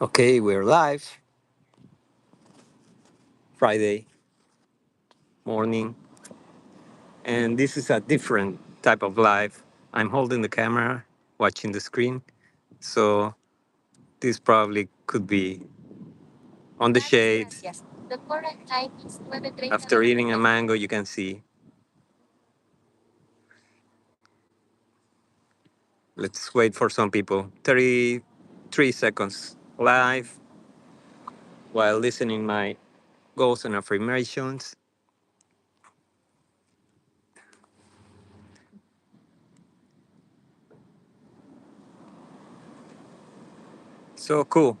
Okay, we're live. Friday morning, and this is a different type of live. I'm holding the camera, watching the screen, so this probably could be on the shade. The correct time is 12:30. After eating a mango, you can see. Let's wait for some people. 33 seconds live while listening my goals and affirmations. So cool.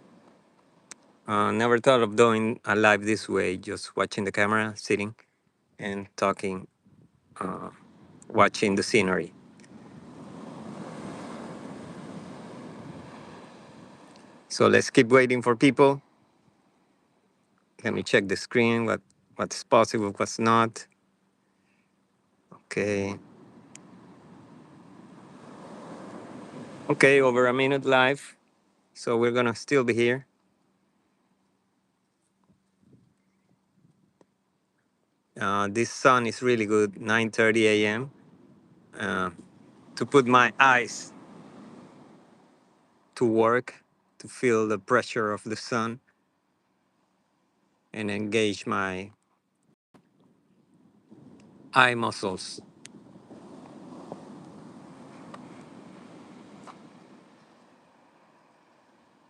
Never thought of doing a live this way, just watching the camera, sitting and talking, uh, watching the scenery. So let's keep waiting for people. Let me check the screen, what's possible, what's not. Okay. Okay, over a minute live. So we're gonna still be here. This sun is really good, 9:30 a.m. Uh, to put my eyes to work, to feel the pressure of the sun and engage my eye muscles.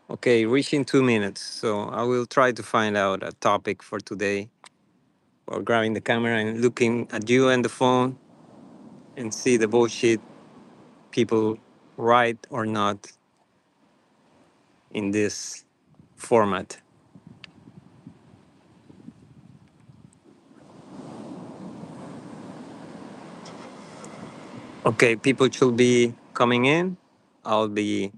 Okay, reaching 2 minutes. So I will try to find out a topic for today or grabbing the camera and looking at you and the phone and see the bullshit people write or not in this format. Okay, people should be coming in. I'll be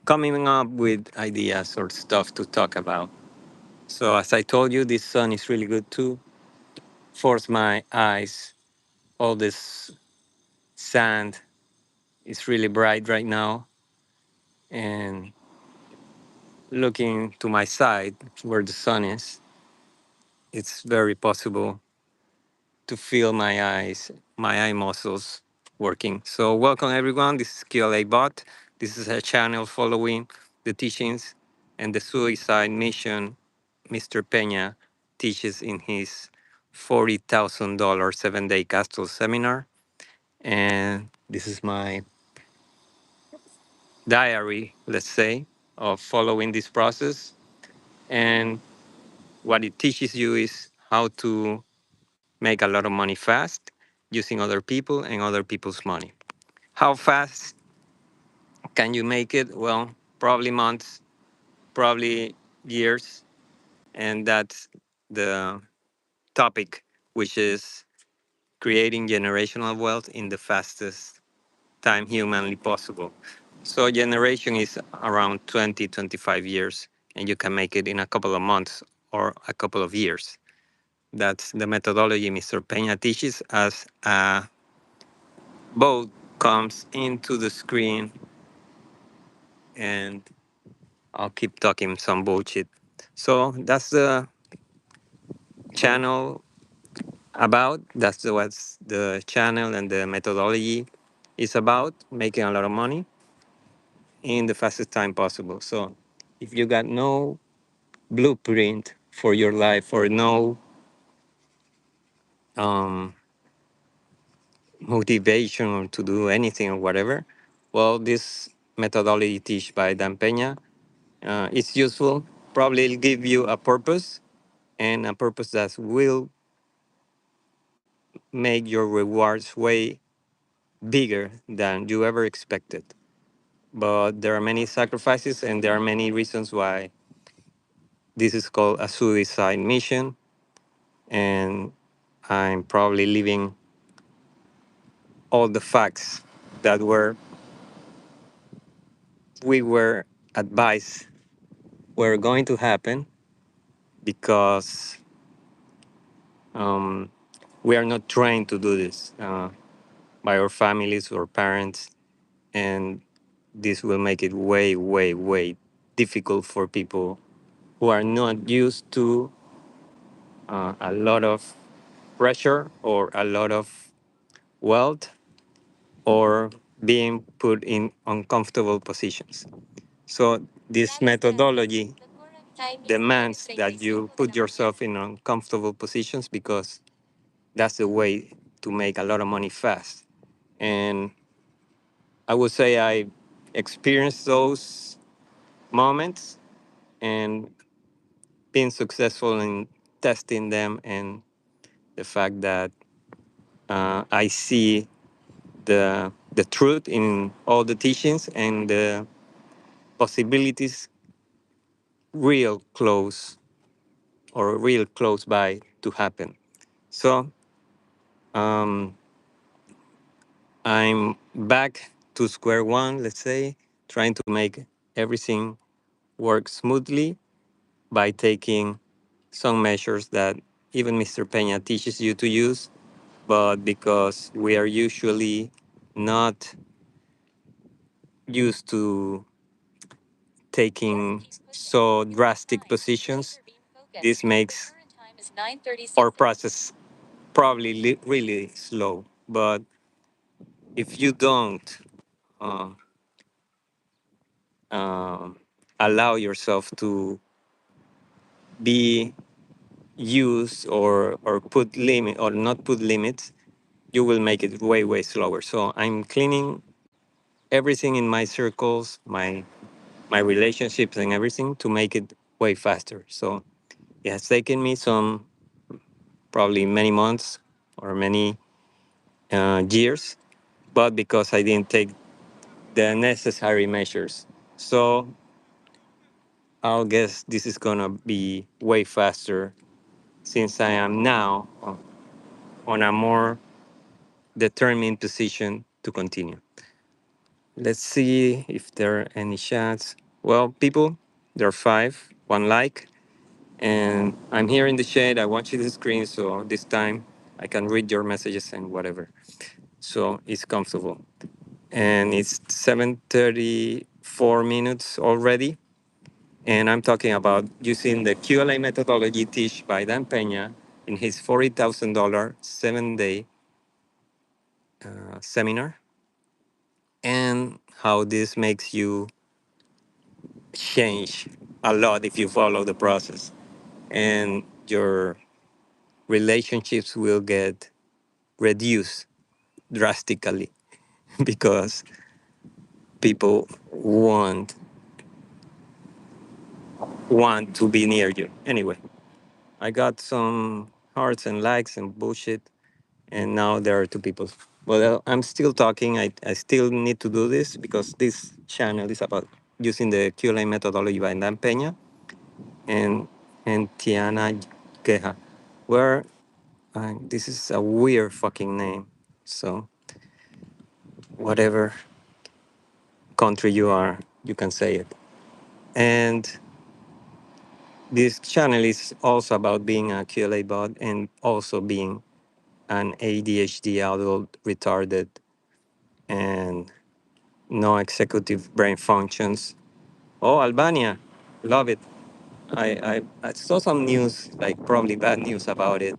coming up with ideas or stuff to talk about. So as I told you, this sun is really good too. Force my eyes. All this sand is really bright right now. And looking to my side where the sun is, it's very possible to feel my eyes, my eye muscles working. So welcome everyone. This is QLA Bot. This is a channel following the teachings and the suicide mission Mr. Peña teaches in his $40,000 7-day castle seminar. And this is my diary, let's say, of following this process. And what it teaches you is how to make a lot of money fast using other people and other people's money. How fast can you make it? Well, probably months, probably years. And that's the topic, which is creating generational wealth in the fastest time humanly possible. So, generation is around 20, 25 years, and you can make it in a couple of months or a couple of years. That's the methodology Mr. Peña teaches as a boat comes into the screen, and I'll keep talking some bullshit. So that's the channel about. That's what's the channel and the methodology is about, making a lot of money in the fastest time possible. So if you got no blueprint for your life or no um, motivation to do anything or whatever, well, this methodology teach by Dan Peña, it's useful. Probably it'll give you a purpose and a purpose that will make your rewards way bigger than you ever expected. But there are many sacrifices and there are many reasons why this is called a suicide mission. And I'm probably leaving all the facts that we were advised were going to happen because um, we are not trained to do this by our families or parents. And this will make it way, way, way difficult for people who are not used to a lot of pressure or a lot of wealth or being put in uncomfortable positions. So this methodology demands that you put yourself in uncomfortable positions because that's the way to make a lot of money fast. And I would say I experienced those moments and been successful in testing them, and the fact that I see the truth in all the teachings and the possibilities real close or real close by to happen. So um, I'm back to square one, let's say, trying to make everything work smoothly by taking some measures that even Mr. Peña teaches you to use, but because we are usually not used to taking so drastic positions, this makes our process probably really slow. But if you don't uh, um allow yourself to be used or put limit or not put limits, you will make it way way slower. So I'm cleaning everything in my circles, my relationships and everything to make it way faster. So it has taken me some probably many months or many years, but because I didn't take the necessary measures. So I'll guess this is gonna be way faster since I am now on a more determined position to continue. Let's see if there are any chats. Well, people, there are five, one like, and I'm here in the shade. I watch the screen, so this time I can read your messages and whatever. So it's comfortable. And it's 7:34 minutes already. And I'm talking about using the QLA methodology teach by Dan Peña in his $40,000 7-day seminar, and how this makes you change a lot if you follow the process. And your relationships will get reduced drastically because people want to be near you. Anyway, I got some hearts and likes and bullshit, and now there are two people. Well, I'm still talking. I still need to do this because this channel is about using the QLA methodology by Dan Peña and Tiana Queja. Where this is a weird fucking name. So whatever country you are, you can say it. And this channel is also about being a QLA bot and also being an ADHD adult retarded and no executive brain functions. Oh, Albania, love it. I saw some news, like probably bad news about it.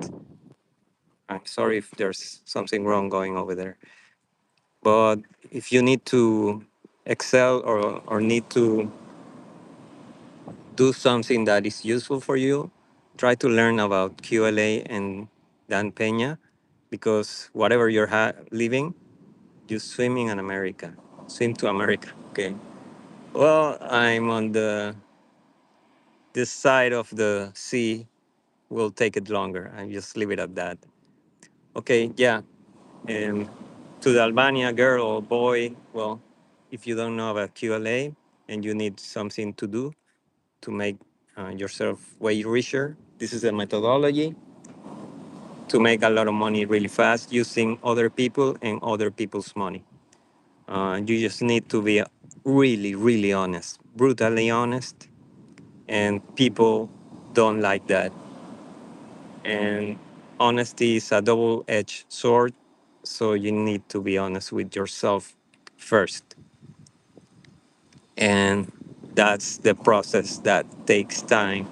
I'm sorry if there's something wrong going over there. But if you need to excel or need to do something that is useful for you, try to learn about QLA and Dan Peña because whatever you're living, you swimming in America. Swim to America. Okay. Well, I'm on the this side of the sea will take it longer. I just leave it at that. Okay, yeah. And to the Albania girl or boy, well, if you don't know about QLA and you need something to do to make yourself way richer, this is a methodology to make a lot of money really fast using other people and other people's money. You just need to be really, really honest, brutally honest, and people don't like that. And honesty is a double-edged sword, so you need to be honest with yourself first. And that's the process that takes time,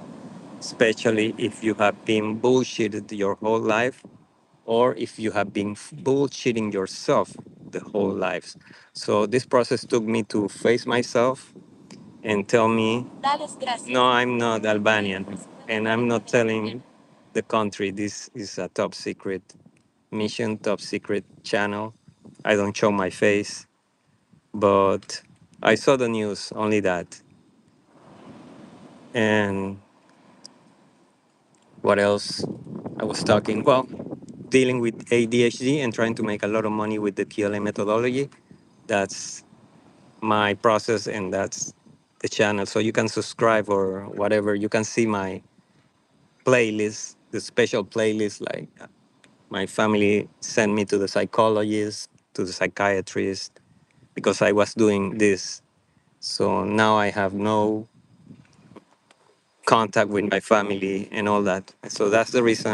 especially if you have been bullshitted your whole life, or if you have been bullshitting yourself the whole life. So this process took me to face myself and tell me, no, I'm not Albanian. And I'm not telling the country this is a top secret mission, top secret channel. I don't show my face, but I saw the news, only that. And what else? I was talking, well, dealing with ADHD and trying to make a lot of money with the QLA methodology. That's my process, and that's the channel. So you can subscribe or whatever. You can see my playlist, the special playlist. Like my family sent me to the psychologist, to the psychiatrist, because I was doing this. So now I have no contact with my family and all that. So that's the reason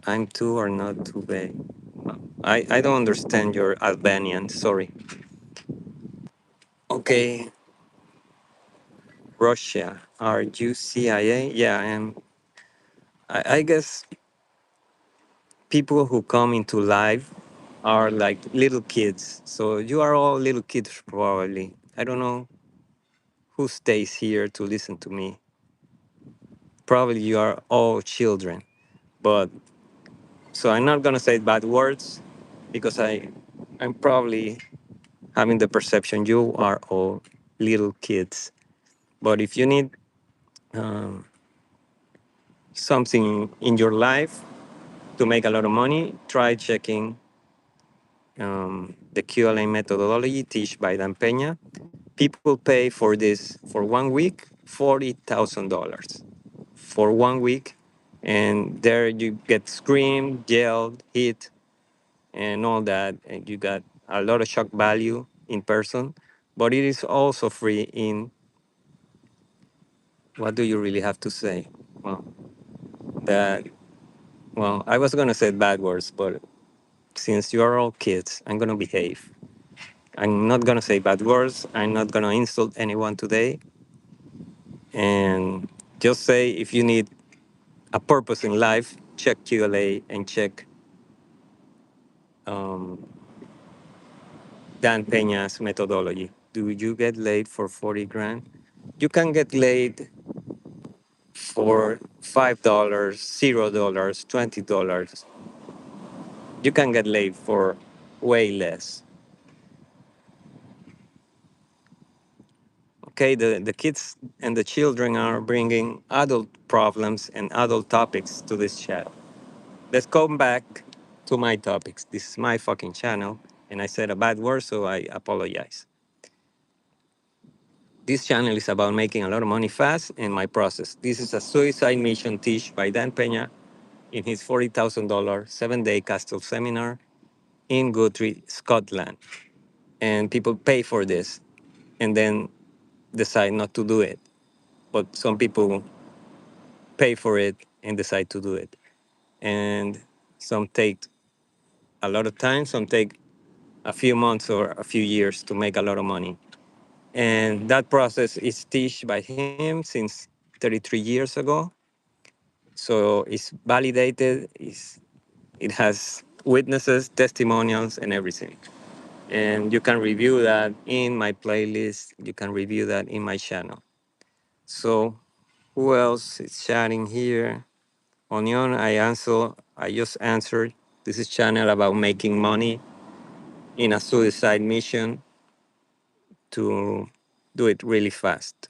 I'm too or not too big. I don't understand your Albanian. Sorry. Okay, Russia. Are you CIA? Yeah, I am. I guess people who come into life are like little kids. So you are all little kids, probably. I don't know who stays here to listen to me. Probably you are all children. But so I'm not gonna say bad words because I'm probably having the perception you are all little kids. But if you need um, something in your life to make a lot of money, try checking the QLA methodology teach by Dan Peña. People pay for this for 1 week, $40,000 for 1 week, and there you get screamed, yelled, hit, and all that, and you got a lot of shock value in person. But it is also free in, what do you really have to say? Well, that well, I was gonna say bad words, but since you are all kids, I'm gonna behave. I'm not gonna say bad words. I'm not gonna insult anyone today. And just say if you need a purpose in life, check QLA and check um, Dan Peña's methodology. Do you get laid for 40 grand? You can get laid for $5, $0, $20. You can get laid for way less. Okay, the kids and the children are bringing adult problems and adult topics to this chat. Let's come back to my topics. This is my fucking channel, and I said a bad word, so I apologize. This channel is about making a lot of money fast and my process. This is a suicide mission teach by Dan Peña in his $40,000 7-day castle seminar in Guthrie, Scotland. And people pay for this and then decide not to do it. But some people pay for it and decide to do it. And some take a lot of time, some take a few months or a few years to make a lot of money. And that process is taught by him since 33 years ago. So it's validated, it has witnesses, testimonials, and everything. And you can review that in my playlist. You can review that in my channel. So who else is chatting here? Onion, I just answered. This is channel about making money in a suicide mission to do it really fast.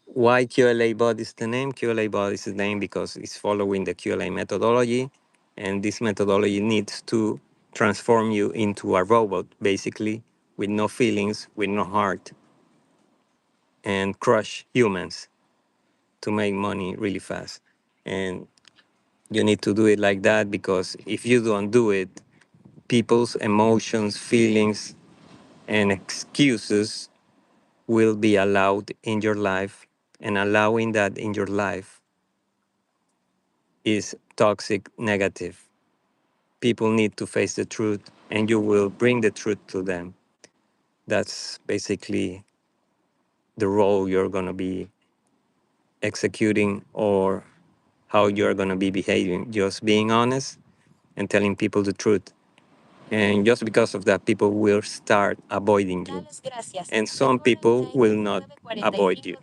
Why QLA bot is the name? QLA bot is the name because it's following the QLA methodology, and this methodology needs to transform you into a robot, basically, with no feelings, with no heart, and crush humans to make money really fast. And you need to do it like that because if you don't do it, people's emotions, feelings, and excuses will be allowed in your life, and allowing that in your life is toxic negative. people need to face the truth, and you will bring the truth to them. That's basically the role you're going to be executing, or how you're going to be behaving. Just being honest and telling people the truth. And just because of that, people will start avoiding you. And some people will not avoid you.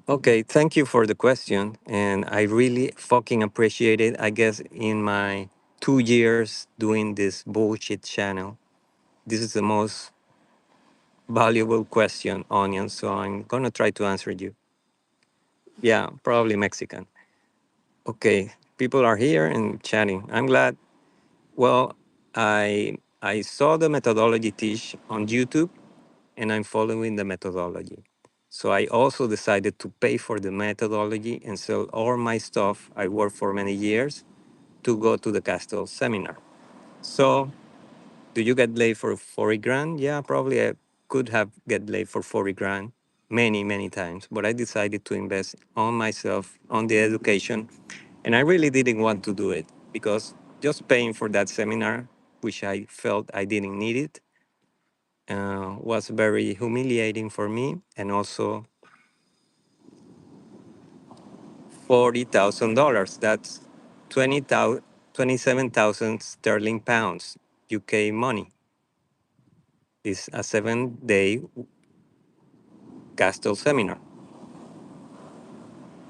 Okay, thank you for the question. And I really fucking appreciate it. I guess in my 2 years doing this bullshit channel, this is the most valuable question, Onion. So I'm going to try to answer you. Yeah, probably Mexican. Okay, people are here and chatting. I'm glad. Well, I saw the methodology teach on YouTube, and I'm following the methodology. So I also decided to pay for the methodology and sell all my stuff I worked for many years to go to the Castle seminar. So do you get laid for 40 grand? Yeah, probably I could have get laid for 40 grand many times, but I decided to invest on myself, on the education, and I really didn't want to do it because just paying for that seminar, which I felt I didn't need it, was very humiliating for me, and also $40,000. That's 20,000, 27,000 sterling pounds, UK money. Is a 7 day Castle seminar.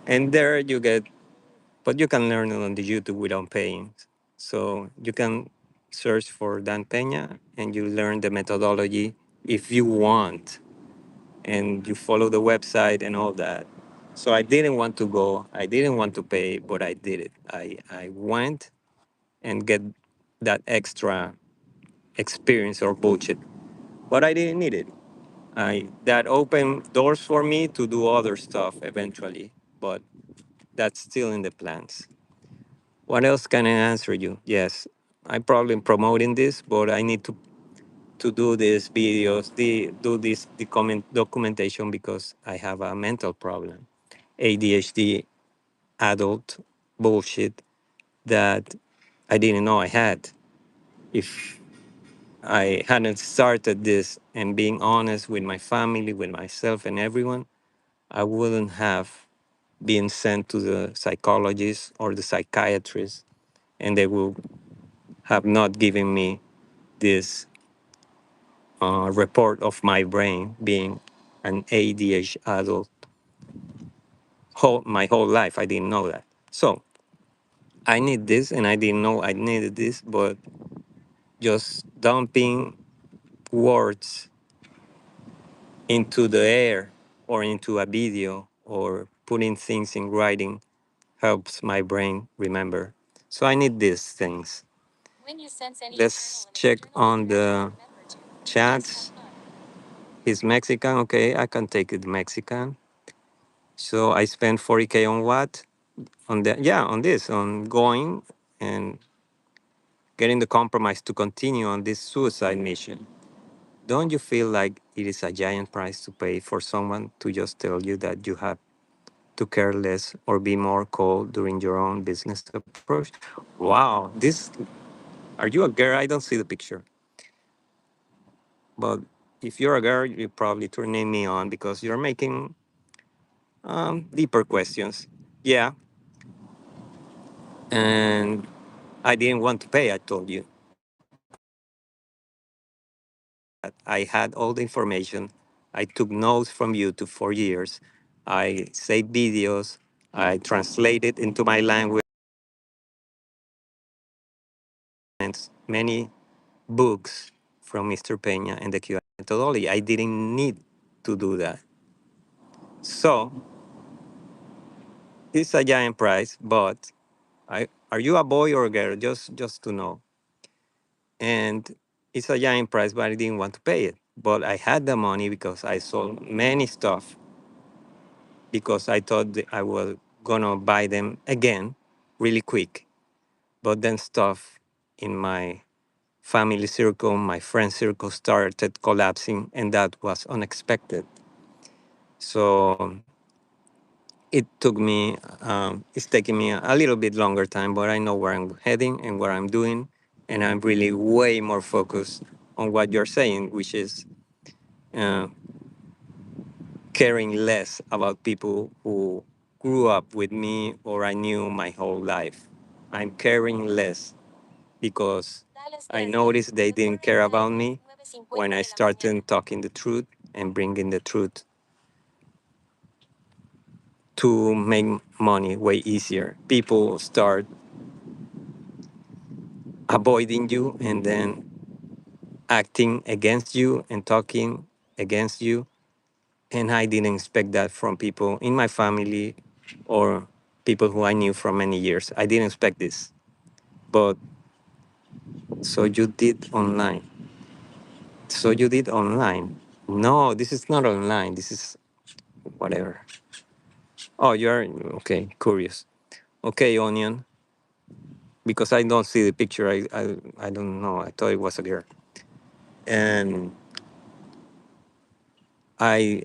And there you get, but you can learn it on the YouTube without paying. So you can search for Dan Peña and you learn the methodology if you want, and you follow the website and all that. So I didn't want to go, I didn't want to pay, but I did it. I went and get that extra experience or bullshit, but I didn't need it. That opened doors for me to do other stuff eventually, but that's still in the plans. What else can I answer you? Yes, I'm probably promoting this, but I need to do these videos, do this documentation because I have a mental problem, ADHD adult bullshit that I didn't know I had. If I hadn't started this and being honest with my family, with myself, and everyone, I wouldn't have been sent to the psychologist or the psychiatrist, and they will have not given me this report of my brain being an ADHD adult my whole life. I didn't know that. So I need this, and I didn't know I needed this, but just dumping words into the air or into a video or putting things in writing helps my brain remember. So I need these things. Let's check on the chats. He's Mexican. Okay, I can take it Mexican. So I spent 40K on what? On the yeah, on this, on going and getting the compromise to continue on this suicide mission. Don't you feel like it is a giant price to pay for someone to just tell you that you have to care less or be more cold during your own business approach? Wow, this, are you a girl? I don't see the picture. But if you're a girl, you probably turning me on because you're making deeper questions. Yeah, and I didn't want to pay. I told you that I had all the information. I took notes from YouTube for years. I saved videos. I translated into my language many books from Mr. Peña and the QA methodology. I didn't need to do that. So it's a giant price, but are you a boy or a girl? Just to know. And it's a giant price, but I didn't want to pay it. But I had the money because I sold many stuff because I thought that I was gonna buy them again really quick. But then stuff in my family circle, my friend circle started collapsing, and that was unexpected. So it took me, it's taking me a little bit longer time, but I know where I'm heading and what I'm doing. And I'm really way more focused on what you're saying, which is uh, caring less about people who grew up with me or I knew my whole life. I'm caring less because I noticed they didn't care about me when I started talking the truth and bringing the truth to make money way easier. People start avoiding you and then acting against you and talking against you. And I didn't expect that from people in my family or people who I knew for many years. I didn't expect this. But so you did online. So you did online. No, this is not online. This is whatever. Oh, you're okay, curious. Okay, Onion, because I don't see the picture. I don't know. I thought it was a girl. And I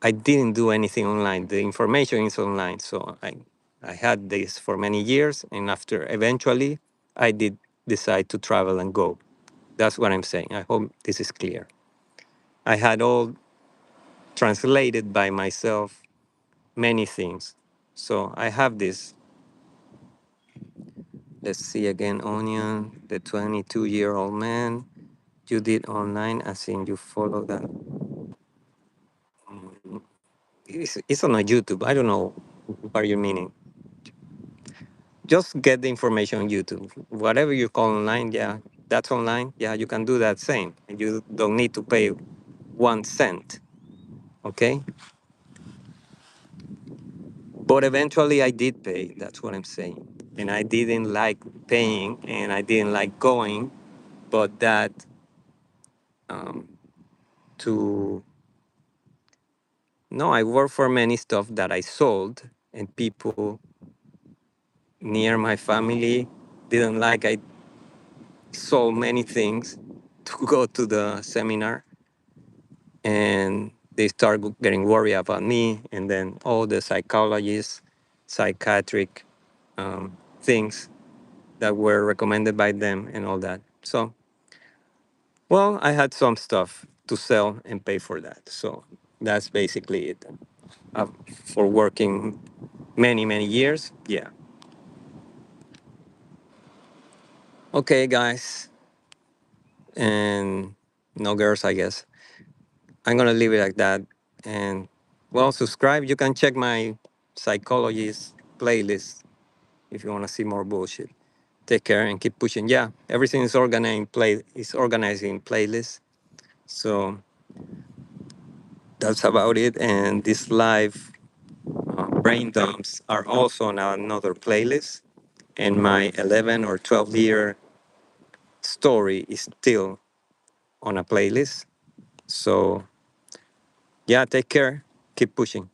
I didn't do anything online. The information is online. So I had this for many years. And after eventually, I did decide to travel and go. That's what I'm saying. I hope this is clear. I had all translated by myself, many things. So I have this. Let's see again, Onion, the 22-year-old man. You did online, as in you follow that. It's on a YouTube. I don't know what you're meaning. Just get the information on YouTube. Whatever you call online, yeah, that's online. Yeah, you can do that same. And you don't need to pay 1 cent. Okay. But eventually I did pay. That's what I'm saying. And I didn't like paying and I didn't like going, but that um, to no, I worked for many stuff that I sold, and people near my family didn't like I sold many things to go to the seminar, and they start getting worried about me, and then all the psychologists, psychiatric things that were recommended by them, and all that. So, well, I had some stuff to sell and pay for that. So that's basically it. Uh, for working many years, yeah. Okay, guys, and no girls, I guess. I'm gonna leave it like that. And well, subscribe. You can check my psychologist playlist if you want to see more bullshit. Take care and keep pushing. Yeah, everything is organized in playlists. So that's about it. And this live brain dumps are also on another playlist. And my 11 or 12-year story is still on a playlist. So yeah, take care. Keep pushing.